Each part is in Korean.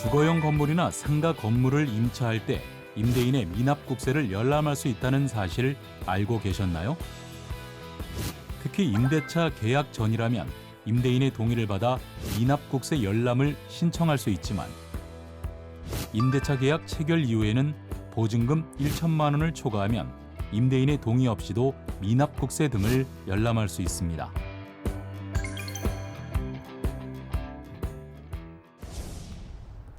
주거용 건물이나 상가 건물을 임차할 때 임대인의 미납국세를 열람할 수 있다는 사실 알고 계셨나요? 특히 임대차 계약 전이라면 임대인의 동의를 받아 미납국세 열람을 신청할 수 있지만 임대차 계약 체결 이후에는 보증금 1천만 원을 초과하면 임대인의 동의 없이도 미납국세 등을 열람할 수 있습니다.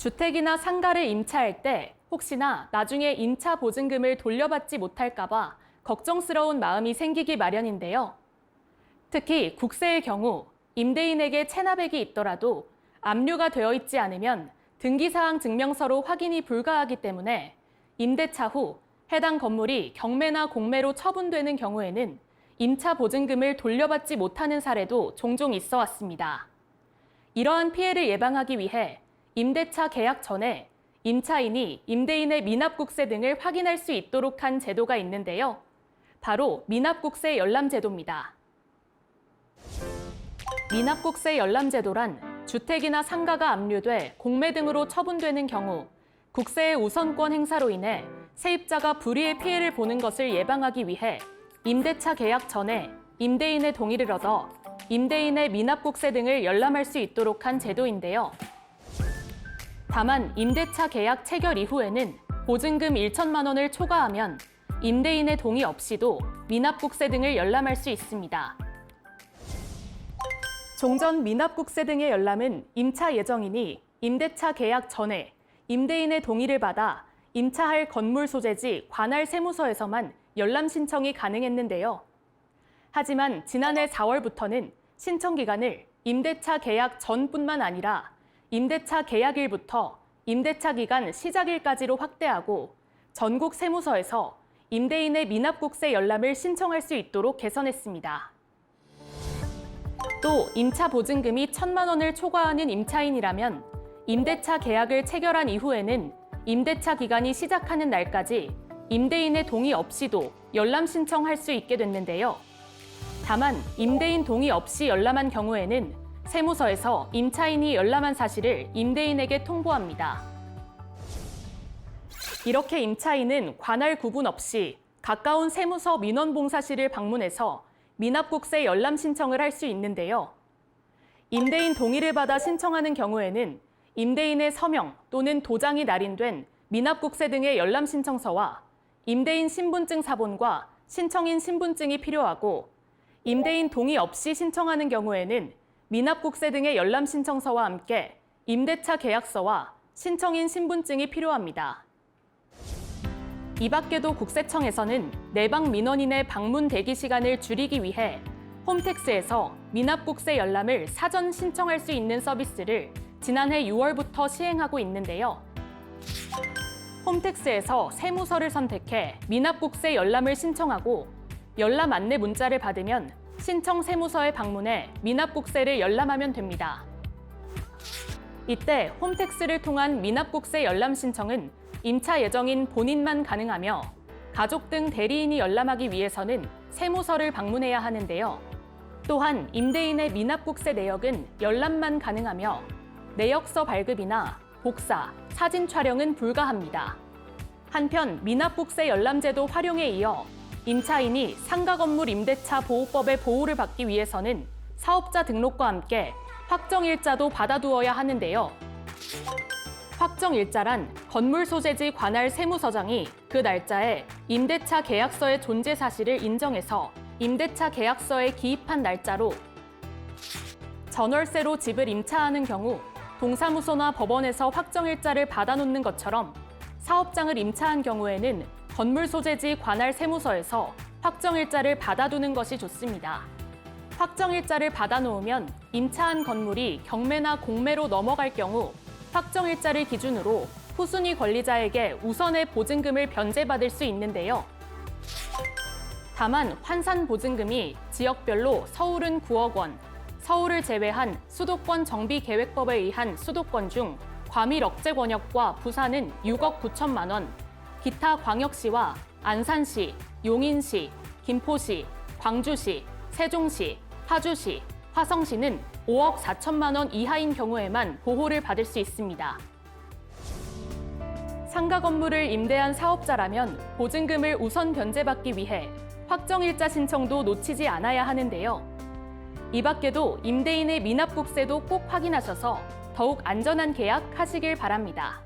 주택이나 상가를 임차할 때 혹시나 나중에 임차 보증금을 돌려받지 못할까 봐 걱정스러운 마음이 생기기 마련인데요. 특히 국세의 경우 임대인에게 체납액이 있더라도 압류가 되어 있지 않으면 등기사항 증명서로 확인이 불가하기 때문에 임대차 후 해당 건물이 경매나 공매로 처분되는 경우에는 임차 보증금을 돌려받지 못하는 사례도 종종 있어 왔습니다. 이러한 피해를 예방하기 위해 임대차 계약 전에 임차인이 임대인의 미납국세 등을 확인할 수 있도록 한 제도가 있는데요. 바로 미납국세 열람제도입니다. 미납국세 열람제도란 주택이나 상가가 압류돼 공매 등으로 처분되는 경우 국세의 우선권 행사로 인해 세입자가 불이의 피해를 보는 것을 예방하기 위해 임대차 계약 전에 임대인의 동의를 얻어 임대인의 미납국세 등을 열람할 수 있도록 한 제도인데요. 다만 임대차 계약 체결 이후에는 보증금 1천만 원을 초과하면 임대인의 동의 없이도 미납국세 등을 열람할 수 있습니다. 종전 미납국세 등의 열람은 임차 예정인이 임대차 계약 전에 임대인의 동의를 받아 임차할 건물 소재지 관할 세무서에서만 열람 신청이 가능했는데요. 하지만 지난해 4월부터는 신청 기간을 임대차 계약 전뿐만 아니라 임대차 계약일부터 임대차 기간 시작일까지로 확대하고 전국 세무서에서 임대인의 미납국세 열람을 신청할 수 있도록 개선했습니다. 또 임차 보증금이 1천만 원을 초과하는 임차인이라면 임대차 계약을 체결한 이후에는 임대차 기간이 시작하는 날까지 임대인의 동의 없이도 열람 신청할 수 있게 됐는데요. 다만 임대인 동의 없이 열람한 경우에는 세무서에서 임차인이 열람한 사실을 임대인에게 통보합니다. 이렇게 임차인은 관할 구분 없이 가까운 세무서 민원봉사실을 방문해서 미납국세 열람 신청을 할 수 있는데요. 임대인 동의를 받아 신청하는 경우에는 임대인의 서명 또는 도장이 날인된 미납국세 등의 열람 신청서와 임대인 신분증 사본과 신청인 신분증이 필요하고 임대인 동의 없이 신청하는 경우에는 미납국세 등의 열람 신청서와 함께 임대차 계약서와 신청인 신분증이 필요합니다. 이 밖에도 국세청에서는 내방 민원인의 방문 대기 시간을 줄이기 위해 홈택스에서 미납국세 열람을 사전 신청할 수 있는 서비스를 지난해 6월부터 시행하고 있는데요. 홈택스에서 세무서를 선택해 미납국세 열람을 신청하고 열람 안내 문자를 받으면 신청 세무서에 방문해 미납국세를 열람하면 됩니다. 이때 홈택스를 통한 미납국세 열람 신청은 임차 예정인 본인만 가능하며 가족 등 대리인이 열람하기 위해서는 세무서를 방문해야 하는데요. 또한 임대인의 미납국세 내역은 열람만 가능하며 내역서 발급이나 복사, 사진 촬영은 불가합니다. 한편 미납국세 열람제도 활용에 이어 임차인이 상가 건물 임대차 보호법의 보호를 받기 위해서는 사업자 등록과 함께 확정일자도 받아두어야 하는데요. 확정일자란 건물 소재지 관할 세무서장이 그 날짜에 임대차 계약서의 존재 사실을 인정해서 임대차 계약서에 기입한 날짜로 전월세로 집을 임차하는 경우 동사무소나 법원에서 확정일자를 받아놓는 것처럼 사업장을 임차한 경우에는 건물 소재지 관할 세무서에서 확정일자를 받아두는 것이 좋습니다. 확정일자를 받아놓으면 임차한 건물이 경매나 공매로 넘어갈 경우 확정일자를 기준으로 후순위 권리자에게 우선의 보증금을 변제받을 수 있는데요. 다만 환산 보증금이 지역별로 서울은 9억 원, 서울을 제외한 수도권 정비계획법에 의한 수도권 중 과밀 억제 권역과 부산은 6억 9천만 원, 기타 광역시와 안산시, 용인시, 김포시, 광주시, 세종시, 파주시, 화성시는 5억 4천만 원 이하인 경우에만 보호를 받을 수 있습니다. 상가 건물을 임대한 사업자라면 보증금을 우선 변제받기 위해 확정일자 신청도 놓치지 않아야 하는데요. 이 밖에도 임대인의 미납국세도 꼭 확인하셔서 더욱 안전한 계약 하시길 바랍니다.